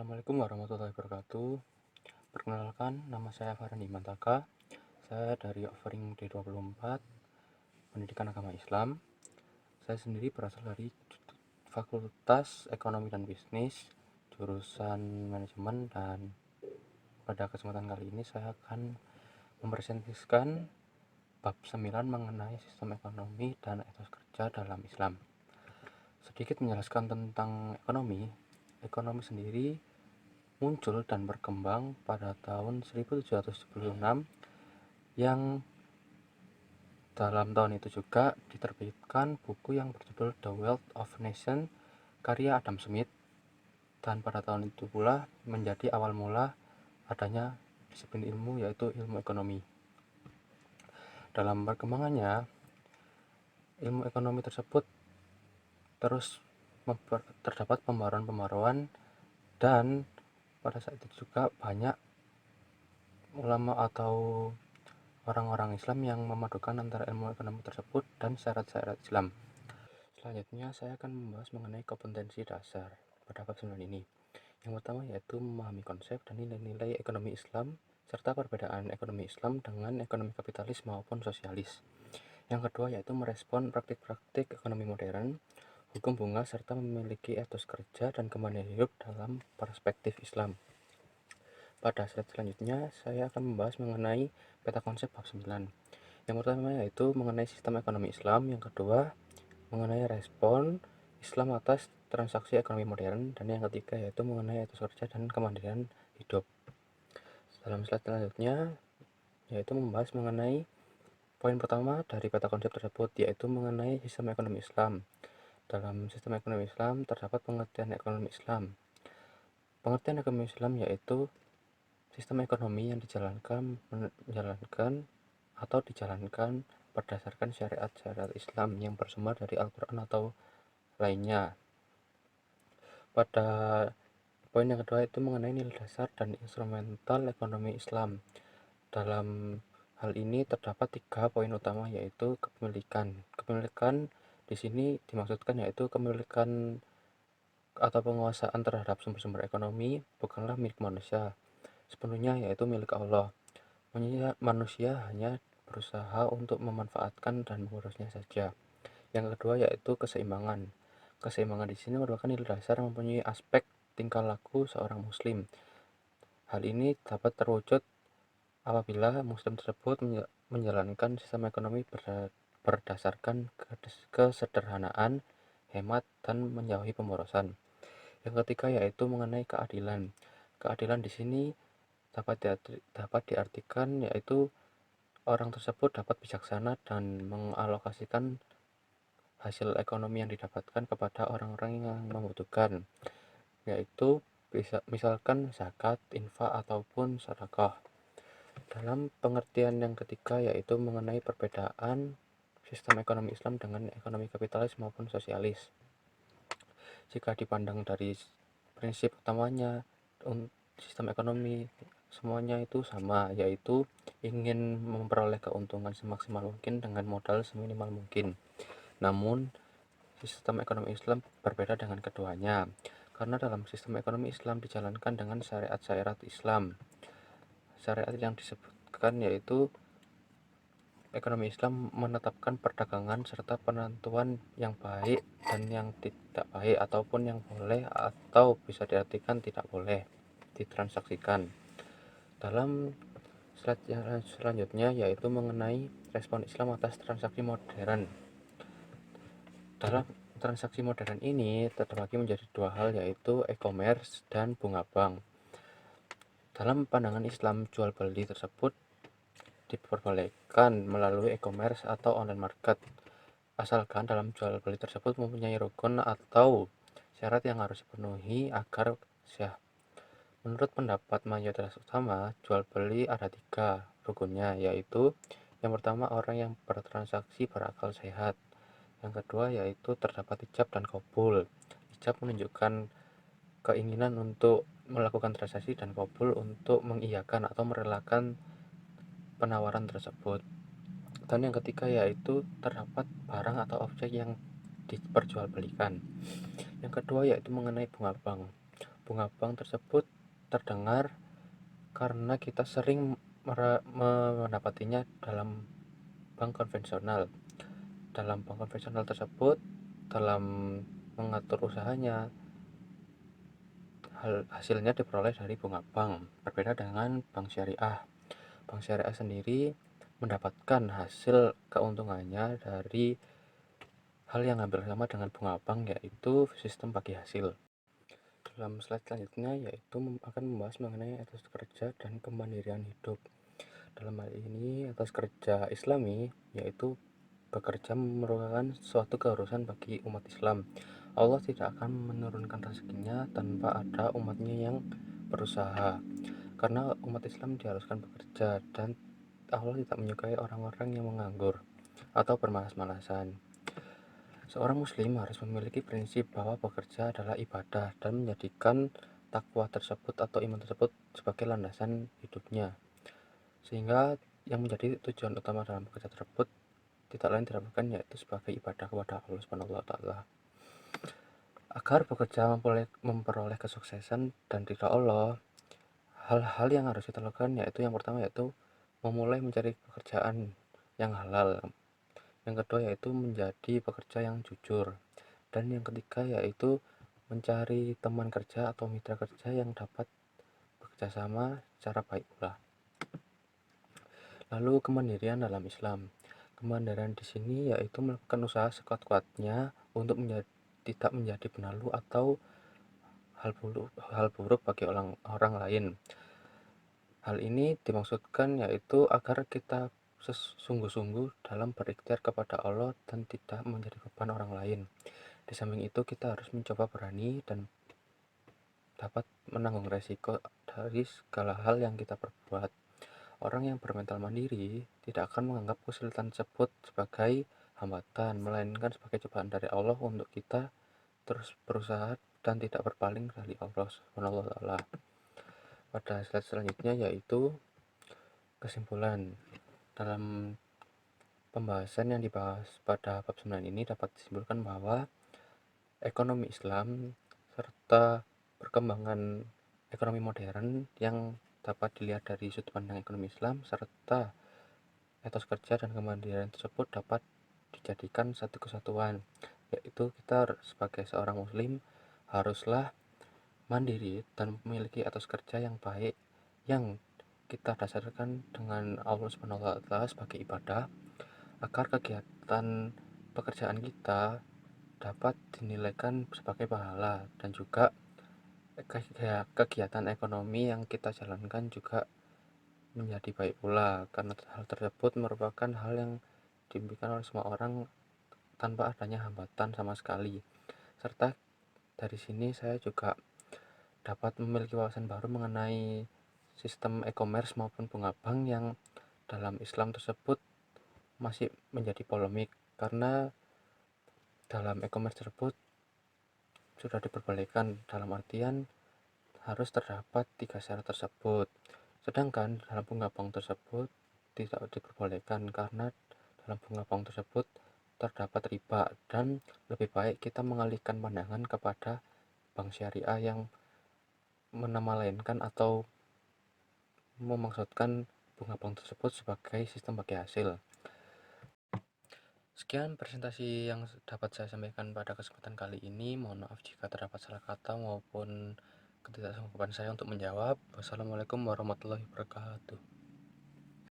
Assalamualaikum warahmatullahi wabarakatuh. Perkenalkan, nama saya Farhan Imantaka. Saya dari Offering D24, Pendidikan Agama Islam. Saya sendiri berasal dari Fakultas Ekonomi dan Bisnis, jurusan Manajemen, dan pada kesempatan kali ini saya akan mempresentasikan bab 9 mengenai sistem ekonomi dan etos kerja dalam Islam. Sedikit menjelaskan tentang ekonomi. Ekonomi sendiri muncul dan berkembang pada tahun 1776 yang dalam tahun itu juga diterbitkan buku yang berjudul The Wealth of Nation karya Adam Smith, dan pada tahun itu pula menjadi awal mula adanya disiplin ilmu, yaitu ilmu ekonomi. Dalam perkembangannya, ilmu ekonomi tersebut terus terdapat pembaruan-pembaruan, dan pada saat itu juga banyak ulama atau orang-orang Islam yang memadukan antara ilmu ekonomi tersebut dan syarat-syarat Islam. Selanjutnya saya akan membahas mengenai kompetensi dasar pada bab 9 ini. Yang pertama yaitu memahami konsep dan nilai-nilai ekonomi Islam serta perbedaan ekonomi Islam dengan ekonomi kapitalis maupun sosialis. Yang kedua yaitu merespon praktik-praktik ekonomi modern, hukum bunga, serta memiliki etos kerja dan kemandirian hidup dalam perspektif Islam. Pada slide selanjutnya saya akan membahas mengenai peta konsep bab 9. Yang pertama yaitu mengenai sistem ekonomi Islam, yang kedua mengenai respon Islam atas transaksi ekonomi modern, dan yang ketiga yaitu mengenai etos kerja dan kemandirian hidup. Dalam slide selanjutnya yaitu membahas mengenai poin pertama dari peta konsep tersebut, yaitu mengenai sistem ekonomi Islam. Dalam sistem ekonomi Islam terdapat pengertian ekonomi Islam. Pengertian ekonomi Islam yaitu sistem ekonomi yang dijalankan berdasarkan syariat-syariat Islam yang bersumber dari Al-Quran atau lainnya. Pada poin yang kedua itu mengenai nilai dasar dan instrumental ekonomi Islam. Dalam hal ini terdapat 3 poin utama, yaitu kepemilikan. Kepemilikan di sini dimaksudkan yaitu kepemilikan atau penguasaan terhadap sumber-sumber ekonomi bukanlah milik manusia sepenuhnya, yaitu milik Allah. Manusia hanya berusaha untuk memanfaatkan dan mengurusnya saja. Yang kedua yaitu keseimbangan. Keseimbangan di sini merupakan nilai dasar yang mempunyai aspek tingkah laku seorang muslim. Hal ini dapat terwujud apabila muslim tersebut menjalankan sistem ekonomi berdasarkan kesederhanaan, hemat, dan menjauhi pemborosan. Yang ketiga yaitu mengenai keadilan. Keadilan di sini dapat diartikan yaitu orang tersebut dapat bijaksana dan mengalokasikan hasil ekonomi yang didapatkan kepada orang-orang yang membutuhkan, yaitu misalkan zakat, infak, ataupun sedekah. Dalam pengertian yang ketiga yaitu mengenai perbedaan sistem ekonomi Islam dengan ekonomi kapitalis maupun sosialis. Jika dipandang dari prinsip utamanya, sistem ekonomi semuanya itu sama, yaitu ingin memperoleh keuntungan semaksimal mungkin dengan modal seminimal mungkin. Namun sistem ekonomi Islam berbeda dengan keduanya, karena dalam sistem ekonomi Islam dijalankan dengan syariat-syariat Islam. Syariat yang disebutkan yaitu ekonomi Islam menetapkan perdagangan serta penentuan yang baik dan yang tidak baik, ataupun yang boleh atau bisa diartikan tidak boleh ditransaksikan. Dalam slide yang selanjutnya yaitu mengenai respon Islam atas transaksi modern. Dalam transaksi modern ini terbagi menjadi 2 hal, yaitu e-commerce dan bunga bank. Dalam pandangan Islam, jual beli tersebut diperbolehkan melalui e-commerce atau online market, asalkan dalam jual beli tersebut mempunyai rukun atau syarat yang harus dipenuhi agar sah. Menurut pendapat mayoritas utama, jual beli ada 3 rukunnya, yaitu yang pertama orang yang bertransaksi berakal sehat. Yang kedua yaitu terdapat ijab dan qabul. Ijab menunjukkan keinginan untuk melakukan transaksi, dan qabul untuk mengiyakan atau merelakan penawaran tersebut. Dan yang ketiga yaitu terdapat barang atau objek yang diperjualbelikan. Yang kedua yaitu mengenai bunga bank. bunga bank tersebut terdengar karena kita sering mendapatinya dalam bank konvensional. Dalam bank konvensional tersebut, dalam mengatur usahanya, hasilnya diperoleh dari bunga bank. Berbeda dengan bank syariah. Bank syariah sendiri mendapatkan hasil keuntungannya dari hal yang hampir sama dengan bunga bank, yaitu sistem bagi hasil. Dalam slide selanjutnya yaitu akan membahas mengenai etos kerja dan kemandirian hidup. Dalam hal ini, etos kerja Islami yaitu bekerja merupakan suatu keharusan bagi umat Islam. Allah tidak akan menurunkan rezekinya tanpa ada umatnya yang berusaha. Karena umat Islam diharuskan bekerja, dan Allah tidak menyukai orang-orang yang menganggur atau bermalas-malasan. Seorang muslim harus memiliki prinsip bahwa bekerja adalah ibadah dan menjadikan takwa tersebut atau iman tersebut sebagai landasan hidupnya. Sehingga yang menjadi tujuan utama dalam bekerja tersebut tidak lain tidak bukan yaitu sebagai ibadah kepada Allah Subhanahu wa taala. Agar bekerja memperoleh kesuksesan dan ridha Allah, hal-hal yang harus kita lakukan yaitu yang pertama yaitu memulai mencari pekerjaan yang halal. Yang kedua yaitu menjadi pekerja yang jujur. Dan yang ketiga yaitu mencari teman kerja atau mitra kerja yang dapat bekerja sama secara baik pula. Lalu kemandirian dalam Islam. Kemandirian di sini yaitu melakukan usaha sekuat-kuatnya untuk tidak menjadi penalu atau hal buruk bagi orang lain. Hal ini dimaksudkan yaitu agar kita sungguh-sungguh dalam berikhtiar kepada Allah dan tidak menjadi beban orang lain. Di samping itu kita harus mencoba berani dan dapat menanggung resiko dari segala hal yang kita perbuat. Orang yang bermental mandiri tidak akan menganggap kesulitan tersebut sebagai hambatan, melainkan sebagai cobaan dari Allah untuk kita terus berusaha dan tidak berpaling dari Allah Subhanahu wa taala. Pada slide selanjutnya yaitu kesimpulan. Dalam pembahasan yang dibahas pada bab 9 ini dapat disimpulkan bahwa ekonomi Islam serta perkembangan ekonomi modern yang dapat dilihat dari sudut pandang ekonomi Islam serta etos kerja dan kemandirian tersebut dapat dijadikan satu kesatuan, yaitu kita sebagai seorang muslim haruslah mandiri dan memiliki etos kerja yang baik yang kita dasarkan dengan Allah Subhanahu wa taala sebagai ibadah, agar kegiatan pekerjaan kita dapat dinilaikan sebagai pahala, dan juga kegiatan ekonomi yang kita jalankan juga menjadi baik pula, karena hal tersebut merupakan hal yang dimimpikan oleh semua orang tanpa adanya hambatan sama sekali. Serta dari sini saya juga dapat memiliki wawasan baru mengenai sistem e-commerce maupun bunga bank yang dalam Islam tersebut masih menjadi polemik, karena dalam e-commerce tersebut sudah diperbolehkan dalam artian harus terdapat 3 syarat tersebut. Sedangkan dalam bunga bank tersebut tidak diperbolehkan karena dalam bunga bank tersebut terdapat riba, dan lebih baik kita mengalihkan pandangan kepada bank syariah yang menamainkan atau memaksudkan bunga bank tersebut sebagai sistem bagi hasil. Sekian presentasi yang dapat saya sampaikan pada kesempatan kali ini. Mohon maaf jika terdapat salah kata maupun ketidaksanggupan saya untuk menjawab. Wassalamualaikum warahmatullahi wabarakatuh.